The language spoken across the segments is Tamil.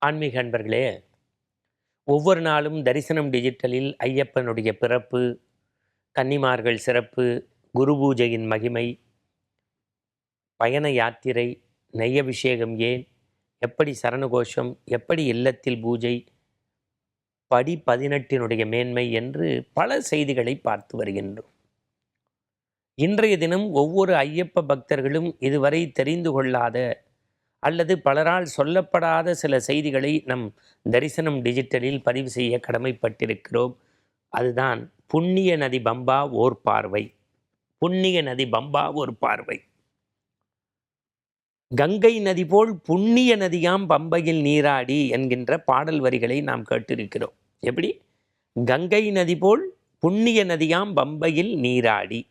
ஆன்மீக அன்பர்களே, ஒவ்வொரு நாளும் தரிசனம் டிஜிட்டலில் ஐயப்பனுடைய பிறப்பு, கன்னிமார்கள் சிறப்பு, குரு பூஜையின் மகிமை, பயண யாத்திரை, நெய்யபிஷேகம் ஏன், எப்படி சரணகோஷம், எப்படி இல்லத்தில் பூஜை, படி 18னுடைய மேன்மை என்று பல செய்திகளை பார்த்து வருகின்றோம். இன்றைய தினம் ஒவ்வொரு ஐயப்ப பக்தர்களும் இதுவரை தெரிந்து கொள்ளாத அல்லது பலரால் சொல்லப்படாத சில செய்திகளை நம் தரிசனம் டிஜிட்டலில் பதிவு செய்ய கடமைப்பட்டிருக்கிறோம். அதுதான் புண்ணிய நதி பம்பா ஓர் பார்வை. புண்ணிய நதி பம்பா ஒரு பார்வை. கங்கை நதி போல் புண்ணிய நதியாம் பம்பையில் நீராடி என்கின்ற பாடல் வரிகளை நாம் கேட்டிருக்கிறோம். எப்படி? கங்கை நதி போல் புண்ணிய நதியாம் பம்பையில் நீராடி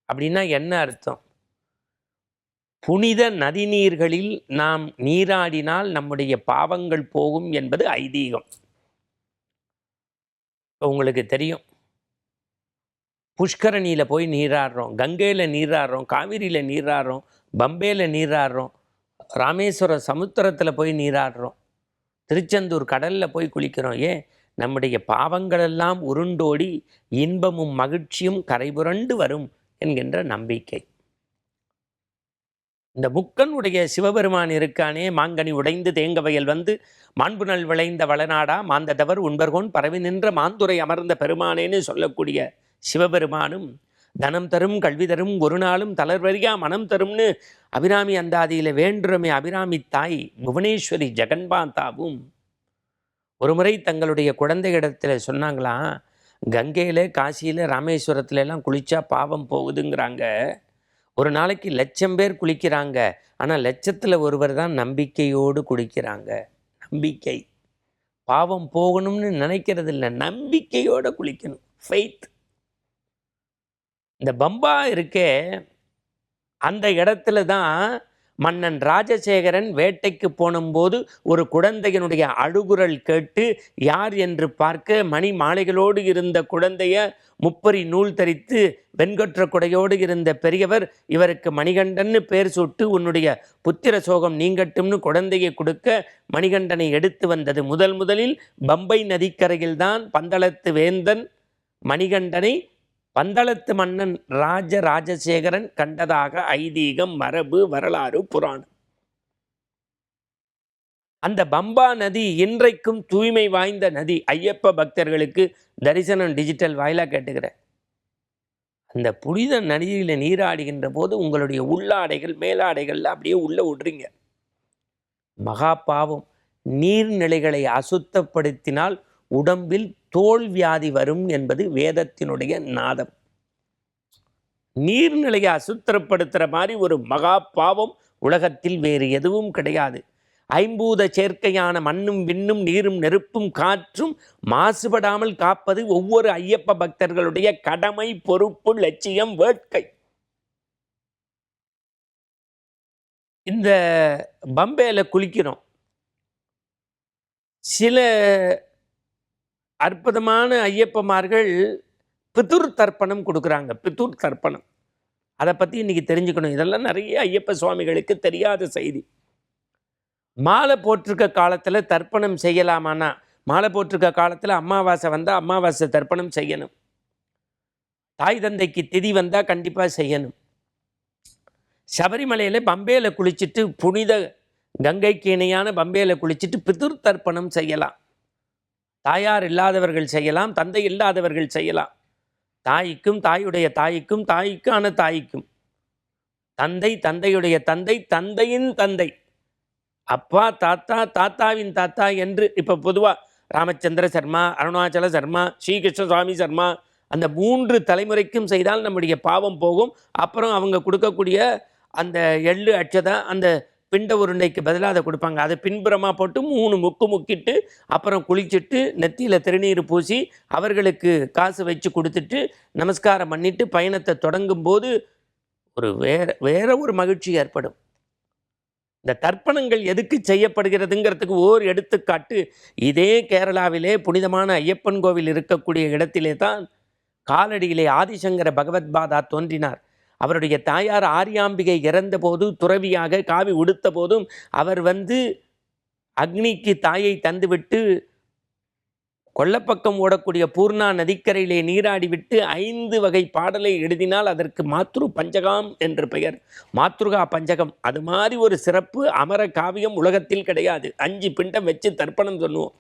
அப்படின்னா என்ன அர்த்தம்? புனித நதிநீர்களில் நாம் நீராடினால் நம்முடைய பாவங்கள் போகும் என்பது ஐதீகம். உங்களுக்கு தெரியும், புஷ்கரணியில் போய் நீராடுறோம், கங்கையில் நீராடுறோம், காவிரியில் நீராடுறோம், பம்பையில் நீராடுறோம், ராமேஸ்வர சமுத்திரத்தில் போய் நீராடுறோம், திருச்செந்தூர் கடலில் போய் குளிக்கிறோம். ஏன்? நம்முடைய பாவங்களெல்லாம் உருண்டோடி இன்பமும் மகிழ்ச்சியும் கரைபுரண்டு வரும் என்கின்ற நம்பிக்கை. இந்த முக்கனுடைய சிவபெருமான் இருக்கானே, மாங்கனி உடைந்து தேங்க வயல் வந்து மாண்புணல் விளைந்த வளநாடா மாந்ததவர் உண்பர்கோன் பரவி நின்ற மாந்துரை அமர்ந்த பெருமானேன்னு சொல்லக்கூடிய சிவபெருமானும் தனம் தரும் கல்வி தரும் ஒரு நாளும் தளர்வரியா மனம் தரும்னு அபிராமி அந்தாதியில் வேண்டுமே அபிராமி தாய் புவனேஸ்வரி ஜெகன்மாதாவும் ஒரு முறை தங்களுடைய குழந்தைகளிடத்தில் சொன்னாங்களாம், கங்கையில் காசியில் ராமேஸ்வரத்துல எல்லாம் குளிச்சா பாவம் போகுதுங்கிறாங்க. ஒரு நாளைக்கு 1,00,000 பேர் குளிக்கிறாங்க, ஆனால் 1,00,000ல் ஒருவர் தான் நம்பிக்கையோடு குளிக்கிறாங்க. நம்பிக்கை. பாவம் போகணும்னு நினைக்கிறது இல்லை, நம்பிக்கையோடு குளிக்கணும். ஃபெய்த். இந்த பம்பா இருக்கே, அந்த இடத்துல தான் மன்னன் ராஜசேகரன் வேட்டைக்கு போனும்போது ஒரு குழந்தையினுடைய அழுகுரல் கேட்டு யார் என்று பார்க்க மணி மாலைகளோடு இருந்த குழந்தைய முப்பரி நூல் தரித்து வெண்கொற்ற குடையோடு இருந்த பெரியவர் இவருக்கு மணிகண்டன்னு பேர் சுட்டு உன்னுடைய புத்திர சோகம் நீங்கட்டும்னு குழந்தையை கொடுக்க மணிகண்டனை எடுத்து வந்தது முதலில் பம்பை நதிக்கரையில்தான் பந்தளத்து வேந்தன் மணிகண்டனை பந்தளத்து மன்னன் ராஜசேகரன் கண்டதாக ஐதீகம், மரபு, வரலாறு, புராணம். அந்த பம்பா நதி இன்றைக்கும் தூய்மை வாய்ந்த நதி. ஐயப்ப பக்தர்களுக்கு தரிசனம் டிஜிட்டல் வாயிலாக கேட்டுக்கிறேன். அந்த புனித நதியில் நீராடுகின்ற போது உங்களுடைய உள்ளாடைகள் மேலாடைகள்ல அப்படியே உள்ள விடுறீங்க. மகா பாவம். நீர்நிலைகளை அசுத்தப்படுத்தினால் உடம்பில் தோல் வியாதி வரும் என்பது வேதத்தினுடைய நாதம். நீர்நிலையை அசுத்தப்படுத்துகிற மாதிரி ஒரு மகா பாவம் உலகத்தில் வேறு எதுவும் கிடையாது. ஐம்பூத சேர்க்கையான மண்ணும் விண்ணும் நீரும் நெருப்பும் காற்றும் மாசுபடாமல் காப்பது ஒவ்வொரு ஐயப்ப பக்தர்களுடைய கடமை, பொறுப்பு, லட்சியம், வேட்கை. இந்த பம்பையில் குளிக்கிறோம். சில அற்புதமான ஐயப்பமார்கள் பிதுர் தர்ப்பணம் கொடுக்குறாங்க. பிதுர் தர்ப்பணம், அதை பற்றி இன்றைக்கி தெரிஞ்சுக்கணும். இதெல்லாம் நிறைய ஐயப்ப சுவாமிகளுக்கு தெரியாத செய்தி. மாலை போட்டிருக்க காலத்தில் தர்ப்பணம் செய்யலாமான்னா, மாலை போட்டிருக்க காலத்தில் அமாவாசை வந்தால் அமாவாசை தர்ப்பணம் செய்யணும். தாய் தந்தைக்கு திதி வந்தால் கண்டிப்பாக செய்யணும். சபரிமலையில் பம்பையில் குளிச்சுட்டு, புனித கங்கைக்கு இணையான பம்பையில் குளிச்சுட்டு பிதுர் தர்ப்பணம் செய்யலாம். தாயார் இல்லாதவர்கள் செய்யலாம், தந்தை இல்லாதவர்கள் செய்யலாம். தாய்க்கும் தாயுடைய தாய்க்கும் தாய்க்கான தாய்க்கும் தந்தை தந்தையுடைய தந்தை தந்தையின் தந்தை அப்பா தாத்தா தாத்தாவின் தாத்தா என்று இப்போ பொதுவாக ராமச்சந்திர சர்மா, அருணாச்சல சர்மா, ஸ்ரீகிருஷ்ண சுவாமி சர்மா, அந்த 3 தலைமுறைக்கும் செய்தால் நம்முடைய பாவம் போகும். அப்புறம் அவங்க கொடுக்கக்கூடிய அந்த எள்ளு அட்சதை அந்த பிண்ட உருண்டைக்கு பதிலாக அதை கொடுப்பாங்க. அதை பின்புறமாக போட்டு 3 முக்கு முக்கிட்டு அப்புறம் குளிச்சுட்டு நெத்தியில் திருநீர் பூசி அவர்களுக்கு காசு வச்சு கொடுத்துட்டு நமஸ்காரம் பண்ணிட்டு பயணத்தை தொடங்கும் போது ஒரு வேற ஒரு மகிழ்ச்சி ஏற்படும். இந்த தர்ப்பணங்கள் எதுக்கு செய்யப்படுகிறதுங்கிறதுக்கு ஓர் எடுத்துக்காட்டு இதே கேரளாவிலே புனிதமான ஐயப்பன் கோவில் இருக்கக்கூடிய இடத்திலே தான் காலடியிலே ஆதிசங்கர பகவத்பாதா தோன்றினார். அவருடைய தாயார் ஆரியாம்பிகை இறந்த போது துறவியாக காவி உடுத்த போதும் அவர் அக்னிக்கு தாயை தந்துவிட்டு கொல்லப்பக்கம் ஓடக்கூடிய பூர்ணா நதிக்கரையிலே நீராடி விட்டு 5 வகை பாடலை எழுதினால் அதற்கு மாத்ரு பஞ்சகம் என்று பெயர். மாத்ருகா பஞ்சகம். அது மாதிரி ஒரு சிறப்பு அமர காவியம் உலகத்தில் கிடையாது. 5 பிண்டம் வச்சு தர்ப்பணம் சொல்லுவோம்.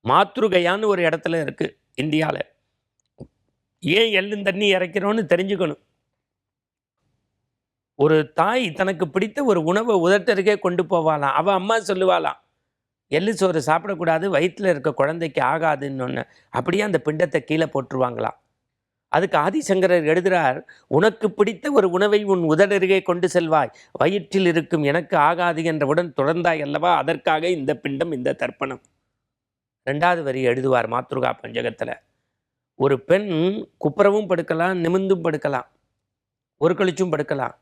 மாத்ருகையான்னு ஒரு இடத்துல இருக்கு இந்தியாவில். ஏன் எள்ளும் தண்ணி இறைக்கிறோன்னு தெரிஞ்சுக்கணும். ஒரு தாய் தனக்கு பிடித்த ஒரு உணவை உதட்டருகே கொண்டு போவாளாம். அவள் அம்மா சொல்லுவாளாம், எள்ளு சோறு சாப்பிடக்கூடாது, வயிற்றில் இருக்க குழந்தைக்கு ஆகாதுன்னு ஒன்று. அப்படியே அந்த பிண்டத்தை கீழே போட்டுருவாங்களாம். அதுக்கு ஆதிசங்கரர் எழுதுகிறார், உனக்கு பிடித்த ஒரு உணவை உன் உதடருகே கொண்டு செல்வாய், வயிற்றில் இருக்கும் எனக்கு ஆகாது என்றவுடன் தொடர்ந்தாய் அல்லவா, அதற்காக இந்த பிண்டம், இந்த தர்ப்பணம். 2வது வரி எழுதுவார் மாத்ருகா பஞ்சகத்தில். ஒரு பெண் குப்புறவும் படுக்கலாம், நிமிர்ந்தும் படுக்கலாம், ஒரு கழிச்சும் படுக்கலாம்.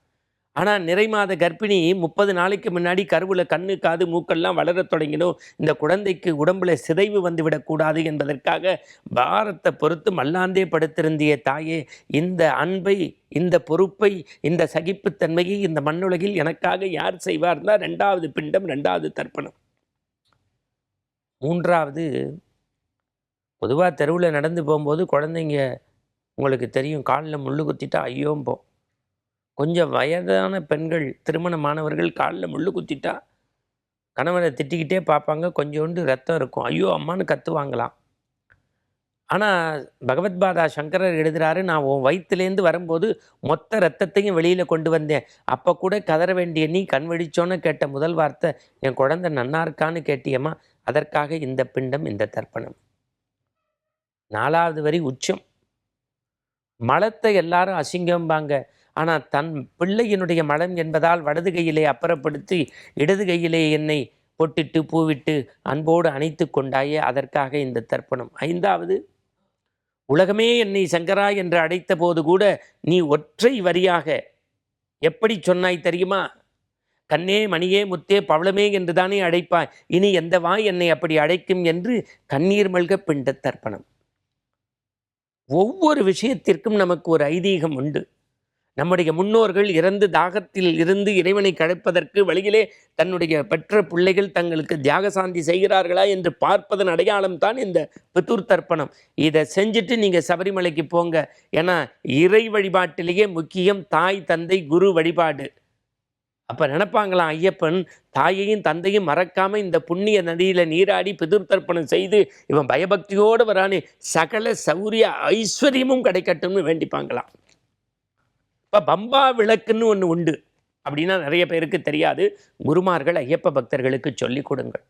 ஆனால் நிறைமாத கர்ப்பிணி 30 நாளைக்கு முன்னாடி கருவில் கண்ணு காது மூக்கெல்லாம் வளரத் தொடங்கினோம். இந்த குழந்தைக்கு உடம்புல சிதைவு வந்துவிடக்கூடாது என்பதற்காக பாரத்தை பொறுத்து மல்லாந்தே படுத்திருந்திய தாயே, இந்த அன்பை, இந்த பொறுப்பை, இந்த சகிப்புத்தன்மையை இந்த மண்ணுலகில் எனக்காக யார் செய்வார்னா 2வது பிண்டம், 2வது தர்ப்பணம். 3வது, பொதுவாக தெருவில் நடந்து போகும்போது குழந்தைங்க உங்களுக்கு தெரியும், காலில் முள்ளு குத்திட்டா ஐயோம்போ. கொஞ்சம் வயதான பெண்கள், திருமணமானவர்கள் காலில் முள்ளு குத்திட்டா கணவனை திட்டிக்கிட்டே பார்ப்பாங்க. கொஞ்சோண்டு ரத்தம் இருக்கும், ஐயோ அம்மானு கத்துவாங்களாம். ஆனால் பகவத்பாதா சங்கரர் எழுதுகிறாரு, நான் உன் வயிற்றுலேருந்து வரும்போது மொத்த ரத்தத்தையும் வெளியில் கொண்டு வந்தேன். அப்போ கூட கதற வேண்டிய நீ கண் வெடிச்சோன்னு கேட்ட முதல் வார்த்தை, என் குழந்தை நன்னா இருக்கான்னு கேட்டியம்மா, அதற்காக இந்த பிண்டம், இந்த தர்ப்பணம். 4வது வரி உச்சம். மலத்தை எல்லாரும் அசிங்கம்பாங்க. ஆனால் தன் பிள்ளையினுடைய மலம் என்பதால் வலது கையிலே அப்புறப்படுத்தி இடது கையிலே என்னை பொட்டிட்டு பூவிட்டு அன்போடு அணைத்து கொண்டாயே, அதற்காக இந்த தர்ப்பணம். 5வது, உலகமே என்னை சங்கரா என்று அழைத்த போது கூட நீ ஒற்றை வரியாக எப்படி சொன்னாய் தெரியுமா? கண்ணே மணியே முத்தே பவளமே என்று தானே அழைப்பாய், இனி எந்த வாய் என்னை அப்படி அழைக்கும் என்று கண்ணீர் மல்க பிண்ட தர்ப்பணம். ஒவ்வொரு விஷயத்திற்கும் நமக்கு ஒரு ஐதீகம் உண்டு. நம்முடைய முன்னோர்கள் இறந்து தாகத்தில் இருந்து இறைவனை கழைப்பதற்கு வழியிலே தன்னுடைய பெற்ற பிள்ளைகள் தங்களுக்கு தியாகசாந்தி செய்கிறார்களா என்று பார்ப்பதன் அடையாளம் தான் இந்த பிதுர் தர்ப்பணம். இதை செஞ்சுட்டு நீங்கள் சபரிமலைக்கு போங்க. ஏன்னா இறை வழிபாட்டிலேயே முக்கியம் தாய் தந்தை குரு வழிபாடு. அப்போ நினைப்பாங்களாம், ஐயப்பன் தாயையும் தந்தையும் மறக்காமல் இந்த புண்ணிய நதியில் நீராடி பிதுர் தர்ப்பணம் செய்து இவன் பயபக்தியோடு வரானே, சகல சௌரிய ஐஸ்வர்யமும் கிடைக்கட்டும்னு வேண்டிப்பாங்களாம். இப்போ பம்பா விளக்குன்னு ஒன்று உண்டு, அப்படின்னா நிறைய பேருக்கு தெரியாது. குருமார்கள் ஐயப்ப பக்தர்களுக்கு சொல்லிக் கொடுங்கள்.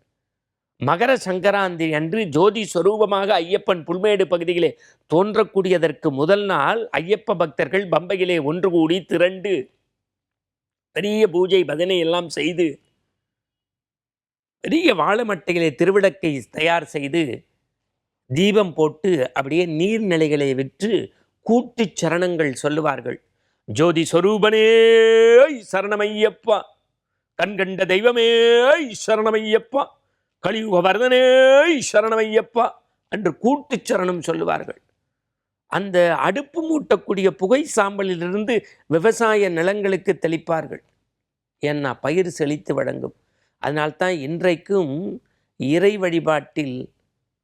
மகர சங்கராந்தி அன்று ஜோதி ஸ்வரூபமாக ஐயப்பன் புல்மேடு பகுதியிலே தோன்றக்கூடியதற்கு முதல் நாள் ஐயப்ப பக்தர்கள் பம்பையிலே ஒன்று கூடி திரண்டு பெரிய பூஜை பஜனை எல்லாம் செய்து பெரிய வாழைமட்டையிலே திருவிளக்கை தயார் செய்து தீபம் போட்டு அப்படியே நீர்நிலைகளை விற்று கூட்டு சரணங்கள் சொல்லுவார்கள். ஜோதி ஸ்வரூபனே சரணமையப்பா, கண்கண்ட தெய்வமே சரணமையப்பா, கலியுக வரதனே சரணமையப்பா என்று கூட்டு சரணம் சொல்லுவார்கள். அந்த அடுப்பு மூட்டக்கூடிய புகை சாம்பலிலிருந்து விவசாய நிலங்களுக்கு தெளிப்பார்கள். ஏன்னா பயிர் செழித்து வழங்கும். அதனால்தான் இன்றைக்கும் இறை வழிபாட்டில்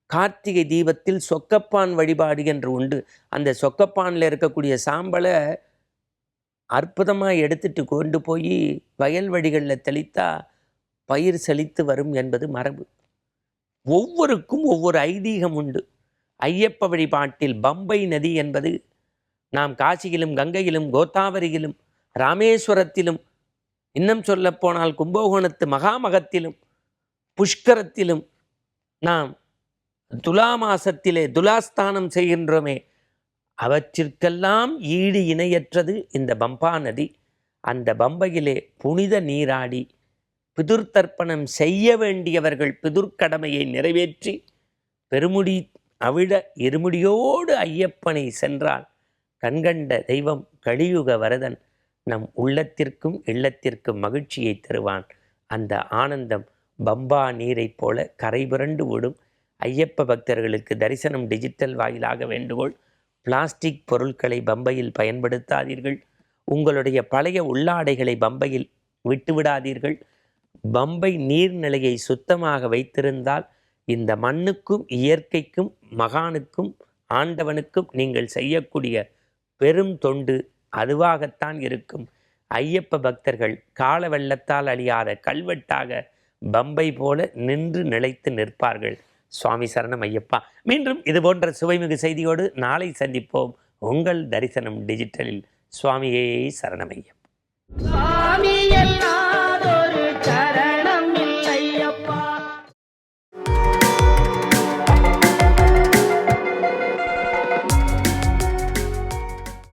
கார்த்திகை தீபத்தில் சொக்கப்பான் வழிபாடு என்று உண்டு. அந்த சொக்கப்பானில் இருக்கக்கூடிய சாம்பலை அற்புதமாக எடுத்துட்டு கொண்டு போய் வயல்வெளிகளில் தெளித்தா பயிர் செழித்து வரும் என்பது மரபு. ஒவ்வொருக்கும் ஒவ்வொரு ஐதீகம் உண்டு. ஐயப்ப வழிபாட்டில் பம்பை நதி என்பது நாம் காசியிலும் கங்கையிலும் கோதாவரியிலும் ராமேஸ்வரத்திலும் இன்னும் சொல்லப்போனால் கும்பகோணத்து மகாமகத்திலும் புஷ்கரத்திலும் நாம் துலா மாசத்திலே துலாஸ்தானம் செய்கின்றோமே, அவற்றிற்கெல்லாம் ஈடு இணையற்றது இந்த பம்பா நதி. அந்த பம்பையிலே புனித நீராடி பிதுர் தர்ப்பணம் செய்ய வேண்டியவர்கள் பிதுர்க்கடமையை நிறைவேற்றி பெருமுடி அவிழ இருமுடியோடு ஐயப்பனை சென்றால் கண்கண்ட தெய்வம் கலியுக வரதன் நம் உள்ளத்திற்கும் இல்லத்திற்கும் மகிழ்ச்சியை தருவான். அந்த ஆனந்தம் பம்பா நீரைப் போல கரைபுரண்டு ஓடும். ஐயப்ப பக்தர்களுக்கு தரிசனம் டிஜிட்டல் வாயிலாக வேண்டுகோள். பிளாஸ்டிக் பொருட்களை பம்பையில் பயன்படுத்தாதீர்கள். உங்களுடைய பழைய உள்ளாடைகளை பம்பையில் விட்டுவிடாதீர்கள். பம்பை நீர்நிலையை சுத்தமாக வைத்திருந்தால் இந்த மண்ணுக்கும் இயற்கைக்கும் மகானுக்கும் ஆண்டவனுக்கும் நீங்கள் செய்யக்கூடிய பெரும் தொண்டு அதுவாகத்தான் இருக்கும். ஐயப்ப பக்தர்கள் கால வெள்ளத்தால் அழியாத கல்வெட்டாக பம்பை போல நின்று நிலைத்து நிற்பார்கள். சுவாமி சரணம் ஐயப்பா. மீண்டும் இது போன்ற சுவைமிகு செய்தியோடு நாளை சந்திப்போம். உங்கள் தரிசனம் டிஜிட்டலில். சுவாமியே சரணம் ஐயப்பா.